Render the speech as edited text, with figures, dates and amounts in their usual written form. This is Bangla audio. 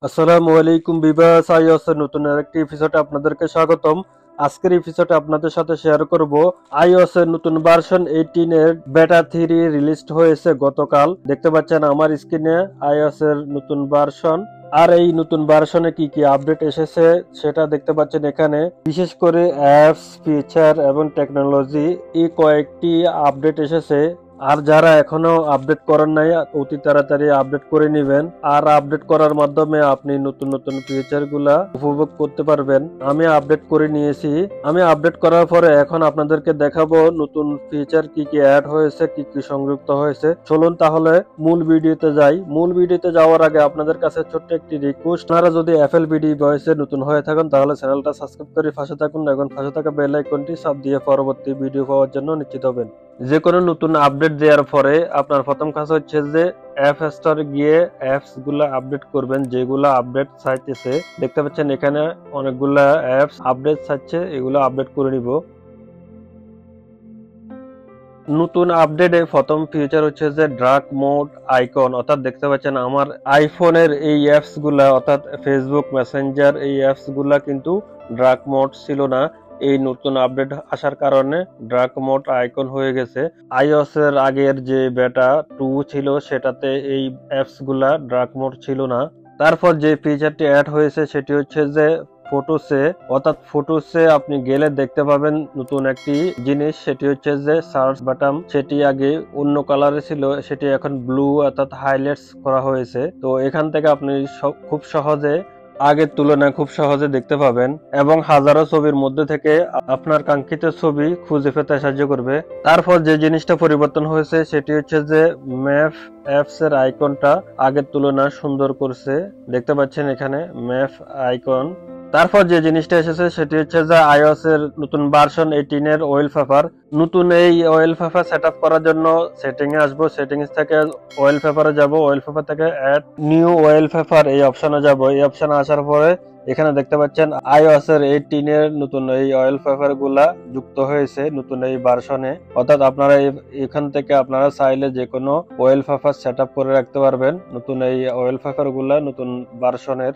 আসসালামু আলাইকুম ভিউয়ার্স, আইওএসের নতুন আরেকটি এপিসোডে আপনাদেরকে স্বাগতম। আজকের এপিসোডে আপনাদের সাথে শেয়ার করব আইওএসের নতুন ভার্সন 18 এর বেটা 3 রিলিজ হয়েছে গতকাল। দেখতে পাচ্ছেন আমার স্ক্রিনে আইওএসের নতুন ভার্সন। আর এই নতুন ভার্সনে কি কি আপডেট এসেছে সেটা দেখতে পাচ্ছেন এখানে। বিশেষ করে অ্যাপস, ফিচার এবং টেকনোলজি এই কয়েকটি আপডেট এসেছে। আর যারা এখনো আপডেট করেন নাই অতি তাড়াতাড়ি আপডেট করে নেবেন। আর আপডেট করার মাধ্যমে আপনি নতুন নতুন ফিচার গুলা উপভোগ করতে পারবেন। আমি আপডেট করে নিয়েছি। আমি আপডেট করার পরে এখন আপনাদেরকে দেখাবো নতুন ফিচার কি কি অ্যাড হয়েছে, কি কি সংযুক্ত হয়েছে। চলুন তাহলে মূল ভিডিওতে যাই। মূল ভিডিওতে যাওয়ার আগে আপনাদের কাছে ছোট্ট একটি রিকোয়েস্ট, আপনারা যদি এফএল বিডি ভয়েসে নতুন হয়ে থাকেন তাহলে চ্যানেলটা সাবস্ক্রাইব করে পাশে থাকুন এবং পাশে থাকা বেল আইকনটি চাপ দিয়ে পরবর্তী ভিডিও পাওয়ার জন্য নিশ্চিত হবেন। যে কোনো নতুন আপডেট দেওয়ার পরে আপনার প্রথম কাজ হচ্ছে যে অ্যাপ স্টোরে গিয়ে অ্যাপস গুলা আপডেট করবেন, যেগুলো আপডেট চাইতেছে। দেখতে পাচ্ছেন এখানে অনেকগুলা অ্যাপস আপডেট চাইছে, এগুলো আপডেট করে নিব। নতুন আপডেটে প্রথম ফিচার হচ্ছে যে ড্রাগ মোড আইকন, অর্থাৎ দেখতে পাচ্ছেন আমার আইফোনের এই অ্যাপস গুলা অর্থাৎ ফেসবুক মেসেঞ্জার এই অ্যাপস গুলা কিন্তু ড্রাগ মোড ছিল না। এই নতুন আপডেট আসার কারণে ড্রাগ মোড আইকন হয়ে গেছে। আইওএস এর আগের যে বেটা 2 ছিল সেটাতে এই অ্যাপস গুলা ড্রাগ মোড ছিল না। তারপর যে ফিচারটি অ্যাড হয়েছে সেটি হচ্ছে যে ফটোসে, অর্থাৎ ফটোসে আপনি গেলে দেখতে পাবেন নতুন একটি জিনিস, সেটি হচ্ছে যে সার্চ বাটন। সেটি আগে অন্য কালারে ছিল, সেটি এখন ব্লু অর্থাৎ হাইলাইটস করা হয়েছে। তো এখান থেকে আপনি খুব সহজে আগের তুলনায় খুব সহজে দেখতে পাবেন এবং হাজারো ছবির মধ্যে থেকে আপনার কাঙ্ক্ষিত ছবি খুঁজে পেতে সাহায্য করবে। তারপর যে জিনিসটা পরিবর্তন হয়েছে সেটি হচ্ছে যে ম্যাপ অ্যাপস এর আইকনটা আগের তুলনায় সুন্দর করছে। দেখতে পাচ্ছেন এখানে ম্যাপ আইকন। তারপর যে জিনিসটা এসেছে সেটি হচ্ছে যে আইওএস এর নতুন ভার্সন 18 এর ওয়ালপেপার। নতুন এই ওয়ালপেপার সেটআপ করার জন্য সেটিং এ আসবো, সেটিংস থেকে ওয়ালপেপারে যাব, ওয়ালপেপার থেকে অ্যাড নিউ ওয়ালপেপার এই অপশনে যাব। এই অপশনে আসার পরে এখানে দেখতে পাচ্ছেন আইওএস এর 18 এর নতুন এই ওয়ালপেপার গুলা যুক্ত হয়েছে নতুন এই ভার্সনে। অর্থাৎ আপনারা এখান থেকে আপনারা চাইলে যে কোনো ওয়ালপেপার সেটআপ করে রাখতে পারবেন নতুন এই ওয়ালপেপার গুলা নতুন ভার্সনের।